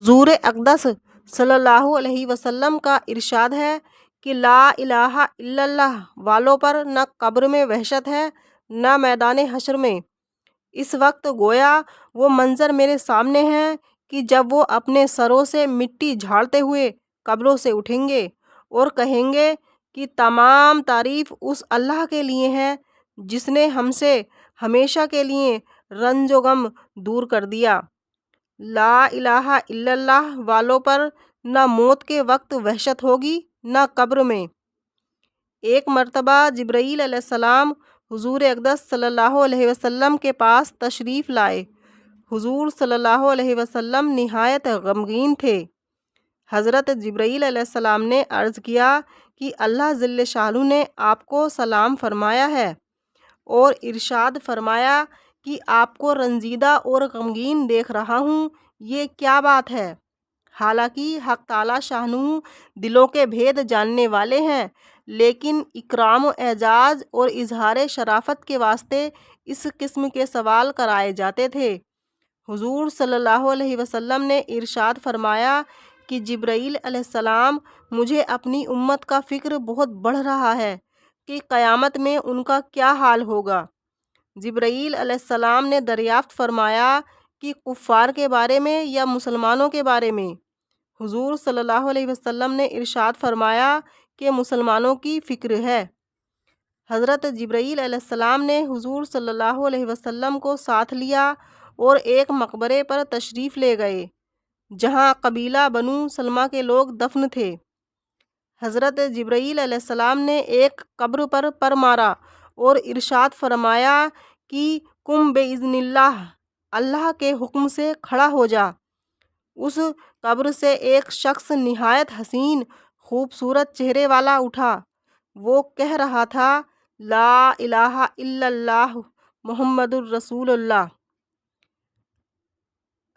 حضور اقدس صلی اللہ علیہ وسلم کا ارشاد ہے کہ لا الہ الا اللہ والوں پر نہ قبر میں وحشت ہے نہ میدان حشر میں۔ اس وقت گویا وہ منظر میرے سامنے ہے کہ جب وہ اپنے سروں سے مٹی جھاڑتے ہوئے قبروں سے اٹھیں گے اور کہیں گے کہ تمام تعریف اس اللہ کے لیے ہے جس نے ہم سے ہمیشہ کے لیے رنج و غم دور کر دیا۔ لا الہ الا اللہ والوں پر نہ موت کے وقت وحشت ہوگی نہ قبر میں۔ ایک مرتبہ جبرائیل علیہ السلام حضور اقدس صلی اللہ علیہ وسلم کے پاس تشریف لائے۔ حضور صلی اللہ علیہ وسلم نہایت غمگین تھے۔ حضرت جبرائیل علیہ السلام نے عرض کیا کہ اللہ جل شانہ نے آپ کو سلام فرمایا ہے اور ارشاد فرمایا کہ آپ کو رنجیدہ اور غمگین دیکھ رہا ہوں، یہ کیا بات ہے؟ حالانکہ حق تعالیٰ شانہ دلوں کے بھید جاننے والے ہیں، لیکن اکرام و اعزاز اور اظہار شرافت کے واسطے اس قسم کے سوال کرائے جاتے تھے۔ حضور صلی اللہ علیہ وسلم نے ارشاد فرمایا کہ جبرائیل علیہ السلام مجھے اپنی امت کا فکر بہت بڑھ رہا ہے کہ قیامت میں ان کا کیا حال ہوگا۔ جبرائیل علیہ السلام نے دریافت فرمایا کہ کفار کے بارے میں یا مسلمانوں کے بارے میں؟ حضور صلی اللہ علیہ وسلم نے ارشاد فرمایا کہ مسلمانوں کی فکر ہے۔ حضرت جبرائیل علیہ السلام نے حضور صلی اللہ علیہ وسلم کو ساتھ لیا اور ایک مقبرے پر تشریف لے گئے جہاں قبیلہ بنو سلمہ کے لوگ دفن تھے۔ حضرت جبرائیل علیہ السلام نے ایک قبر پر مارا اور ارشاد فرمایا کہ قم باذن اللہ، اللہ کے حکم سے کھڑا ہو جا۔ اس قبر سے ایک شخص نہایت حسین خوبصورت چہرے والا اٹھا۔ وہ کہہ رہا تھا لا الہ الا اللہ محمد الرسول اللہ۔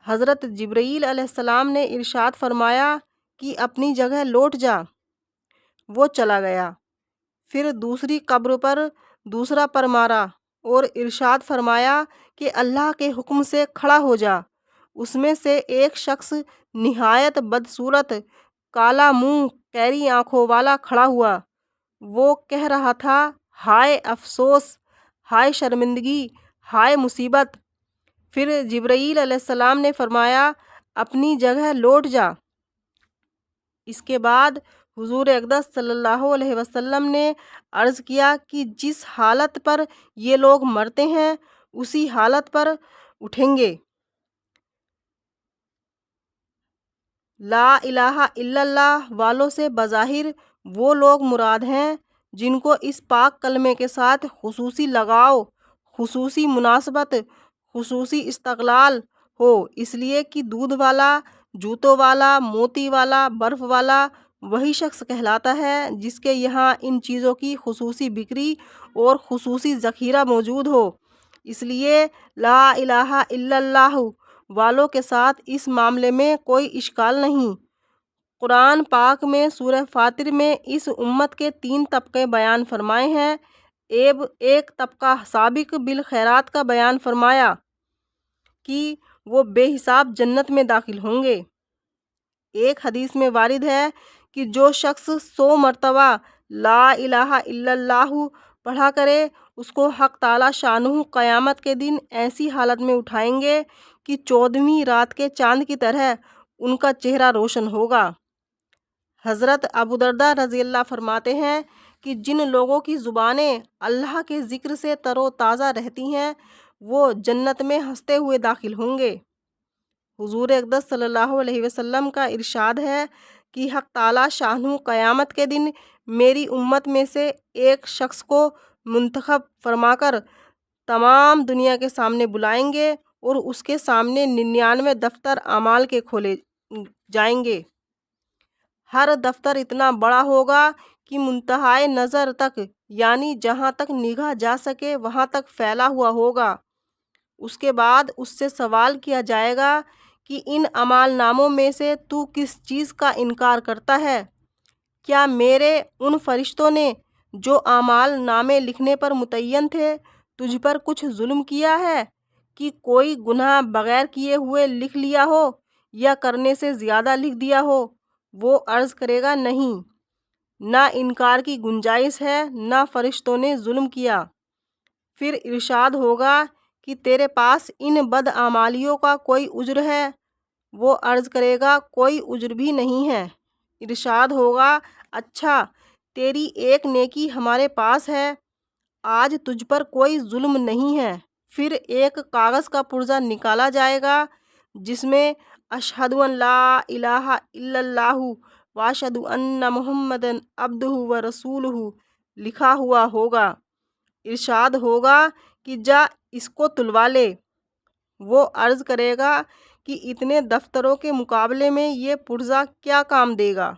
حضرت جبرائیل علیہ السلام نے ارشاد فرمایا کہ اپنی جگہ لوٹ جا۔ وہ چلا گیا۔ پھر دوسری قبر پر دوسرا پر مارا اور ارشاد فرمایا کہ اللہ کے حکم سے کھڑا ہو جا۔ اس میں سے ایک شخص نہایت بدصورت، کالا منہ، قیری آنکھوں والا کھڑا ہوا۔ وہ کہہ رہا تھا ہائے افسوس، ہائے شرمندگی، ہائے مصیبت۔ پھر جبرائیل علیہ السلام نے فرمایا اپنی جگہ لوٹ جا۔ اس کے بعد حضور اقدس صلی اللہ علیہ وسلم نے عرض کیا کہ جس حالت پر یہ لوگ مرتے ہیں اسی حالت پر اٹھیں گے۔ لا الہ الا اللہ والوں سے بظاہر وہ لوگ مراد ہیں جن کو اس پاک کلمے کے ساتھ خصوصی لگاؤ، خصوصی مناسبت، خصوصی استقلال ہو، اس لیے کہ دودھ والا، جوتوں والا، موتی والا، برف والا وہی شخص کہلاتا ہے جس کے یہاں ان چیزوں کی خصوصی بکری اور خصوصی ذخیرہ موجود ہو۔ اس لیے لا الہ الا اللہ والوں کے ساتھ اس معاملے میں کوئی اشکال نہیں۔ قرآن پاک میں سورہ فاطر میں اس امت کے 3 طبقے بیان فرمائے ہیں۔ ایک طبقہ سابق بالخیرات کا بیان فرمایا کہ وہ بے حساب جنت میں داخل ہوں گے۔ ایک حدیث میں وارد ہے کہ جو شخص 100 مرتبہ لا الہ الا اللہ پڑھا کرے اس کو حق تعالیٰ شانہ قیامت کے دن ایسی حالت میں اٹھائیں گے کہ 14ویں رات کے چاند کی طرح ان کا چہرہ روشن ہوگا۔ حضرت ابو درداء رضی اللہ فرماتے ہیں کہ جن لوگوں کی زبانیں اللہ کے ذکر سے تر و تازہ رہتی ہیں وہ جنت میں ہنستے ہوئے داخل ہوں گے۔ حضور اقدس صلی اللہ علیہ وسلم کا ارشاد ہے کہ حق تعالیٰ شانہ قیامت کے دن میری امت میں سے ایک شخص کو منتخب فرما کر تمام دنیا کے سامنے بلائیں گے اور اس کے سامنے 99 دفتر اعمال کے کھولے جائیں گے۔ ہر دفتر اتنا بڑا ہوگا کہ منتہائے نظر تک، یعنی جہاں تک نگاہ جا سکے وہاں تک پھیلا ہوا ہوگا۔ اس کے بعد اس سے سوال کیا جائے گا کہ ان اعمال ناموں میں سے تو کس چیز کا انکار کرتا ہے؟ کیا میرے ان فرشتوں نے جو اعمال نامے لکھنے پر متعین تھے تجھ پر کچھ ظلم کیا ہے کہ کوئی گناہ بغیر کیے ہوئے لکھ لیا ہو، یا کرنے سے زیادہ لکھ دیا ہو؟ وہ عرض کرے گا نہیں، نہ انکار کی گنجائش ہے، نہ فرشتوں نے ظلم کیا۔ پھر ارشاد ہوگا کہ تیرے پاس ان بدعمالیوں کا کوئی عذر ہے؟ وہ عرض کرے گا کوئی عذر بھی نہیں ہے۔ ارشاد ہوگا اچھا، تیری ایک نیکی ہمارے پاس ہے، آج تجھ پر کوئی ظلم نہیں ہے۔ پھر ایک کاغذ کا پرزہ نکالا جائے گا جس میں اشہد ان لا الہ الا اللہ واشہد ان محمد عبدہ ورسولہ لکھا ہوا ہوگا۔ ارشاد ہوگا کہ جا اس کو تلوا لے۔ وہ عرض کرے گا کہ اتنے دفتروں کے مقابلے میں یہ پرزہ کیا کام دے گا؟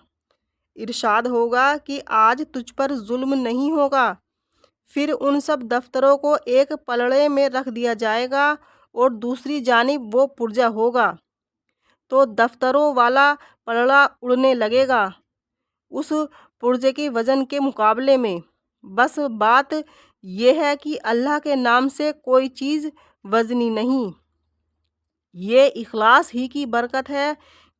ارشاد ہوگا کہ آج تجھ پر ظلم نہیں ہوگا۔ پھر ان سب دفتروں کو ایک پلڑے میں رکھ دیا جائے گا اور دوسری جانب وہ پرزہ ہوگا، تو دفتروں والا پلڑا اڑنے لگے گا اس پرزے کے وزن کے مقابلے میں۔ بس بات یہ ہے کہ اللہ کے نام سے کوئی چیز وزنی نہیں۔ یہ اخلاص ہی کی برکت ہے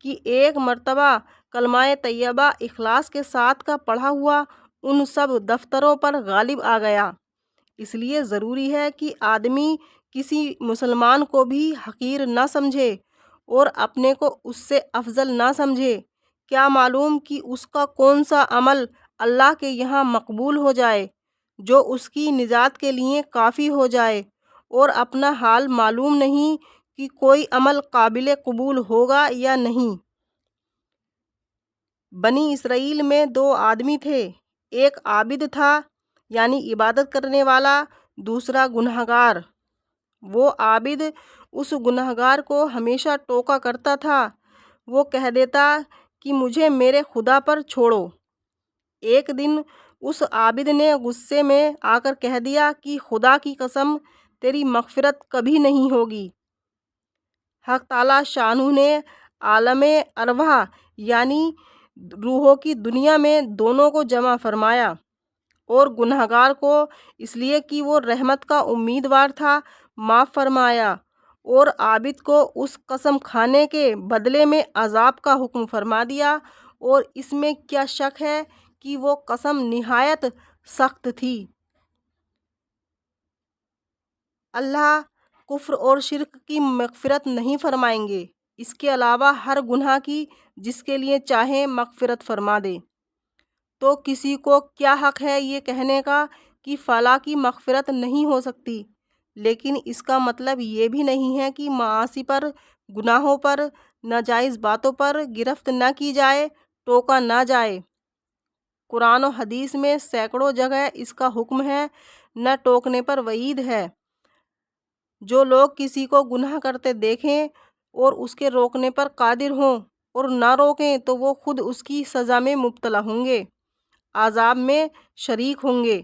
کہ ایک مرتبہ کلمہ طیبہ اخلاص کے ساتھ کا پڑھا ہوا ان سب دفتروں پر غالب آ گیا۔ اس لیے ضروری ہے کہ آدمی کسی مسلمان کو بھی حقیر نہ سمجھے اور اپنے کو اس سے افضل نہ سمجھے۔ کیا معلوم کہ اس کا کون سا عمل اللہ کے یہاں مقبول ہو جائے جو اس کی نجات کے لیے کافی ہو جائے، اور اپنا حال معلوم نہیں کہ کوئی عمل قابل قبول ہوگا یا نہیں۔ بنی اسرائیل میں دو آدمی تھے، ایک عابد تھا یعنی عبادت کرنے والا، دوسرا گنہگار۔ وہ عابد اس گنہگار کو ہمیشہ ٹوکا کرتا تھا، وہ کہہ دیتا کہ مجھے میرے خدا پر چھوڑو۔ ایک دن اس عابد نے غصے میں آ کر کہہ دیا کہ خدا کی قسم تیری مغفرت کبھی نہیں ہوگی۔ حق تعالیٰ شانہ نے عالم ارواح یعنی روحوں کی دنیا میں دونوں کو جمع فرمایا، اور گنہگار کو اس لیے کہ وہ رحمت کا امیدوار تھا معاف فرمایا، اور عابد کو اس قسم کھانے کے بدلے میں عذاب کا حکم فرما دیا۔ اور اس میں کیا شک ہے کہ وہ قسم نہایت سخت تھی۔ اللہ کفر اور شرک کی مغفرت نہیں فرمائیں گے، اس کے علاوہ ہر گناہ کی جس کے لیے چاہیں مغفرت فرما دے۔ تو کسی کو کیا حق ہے یہ کہنے کا کہ فلاں کی مغفرت نہیں ہو سکتی؟ لیکن اس کا مطلب یہ بھی نہیں ہے کہ معاصی پر، گناہوں پر، ناجائز باتوں پر گرفت نہ کی جائے، ٹوکا نہ جائے۔ قرآن و حدیث میں سینکڑوں جگہ اس کا حکم ہے، نہ ٹوکنے پر وعید ہے۔ جو لوگ کسی کو گناہ کرتے دیکھیں اور اس کے روکنے پر قادر ہوں اور نہ روکیں تو وہ خود اس کی سزا میں مبتلا ہوں گے، عذاب میں شریک ہوں گے۔